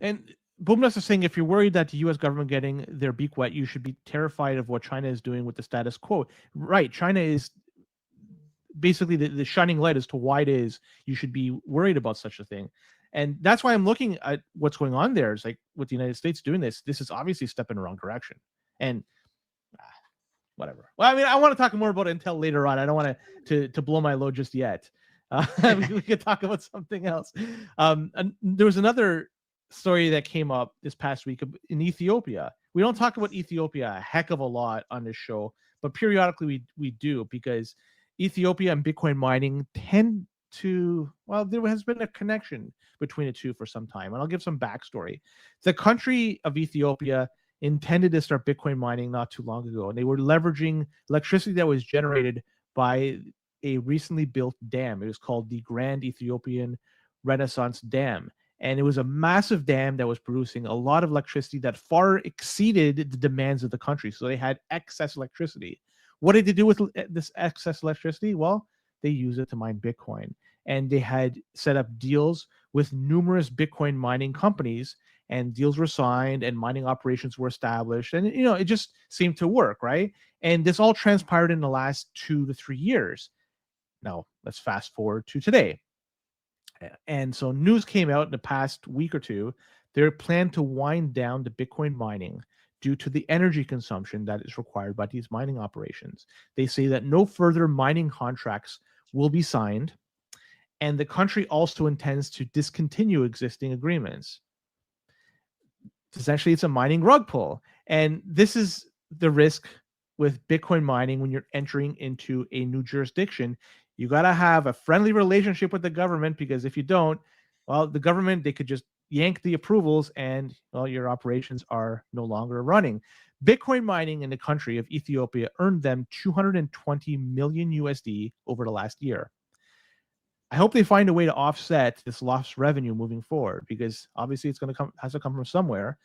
And Bumnas is saying if you're worried that the U.S. government getting their beak wet, you should be terrified of what China is doing with the status quo. Right, China is basically the shining light as to why it is you should be worried about such a thing. And that's why I'm looking at what's going on there. Is like with the United States doing this, this is obviously a step in the wrong direction. And whatever. Well, I mean, I want to talk more about Intel later on. I don't want to blow my load just yet. We could talk about something else. And there was another story that came up this past week in Ethiopia. We don't talk about Ethiopia a heck of a lot on this show, but periodically we do, because Ethiopia and Bitcoin mining tend to, well, there has been a connection between the two for some time. And I'll give some backstory. The country of Ethiopia intended to start Bitcoin mining not too long ago, and they were leveraging electricity that was generated by a recently built dam. It was called the Grand Ethiopian Renaissance Dam, and it was a massive dam that was producing a lot of electricity that far exceeded the demands of the country. So they had excess electricity. What did they do with this excess electricity? Well, they used it to mine Bitcoin, and they had set up deals with numerous Bitcoin mining companies, and deals were signed and mining operations were established, and it just seemed to work, right? And this all transpired in the last 2 to 3 years. Now let's fast forward to today. And so news came out in the past week or two. They plan to wind down the Bitcoin mining due to the energy consumption that is required by these mining operations. They say that no further mining contracts will be signed, and the country also intends to discontinue existing agreements. Essentially, it's a mining rug pull. And this is the risk with Bitcoin mining when you're entering into a new jurisdiction. You got to have a friendly relationship with the government, because if you don't, well, the government, they could just yank the approvals and, well, your operations are no longer running. Bitcoin mining in the country of Ethiopia earned them 220 million USD over the last year. I hope they find a way to offset this lost revenue moving forward, because obviously it's going to has to come from somewhere.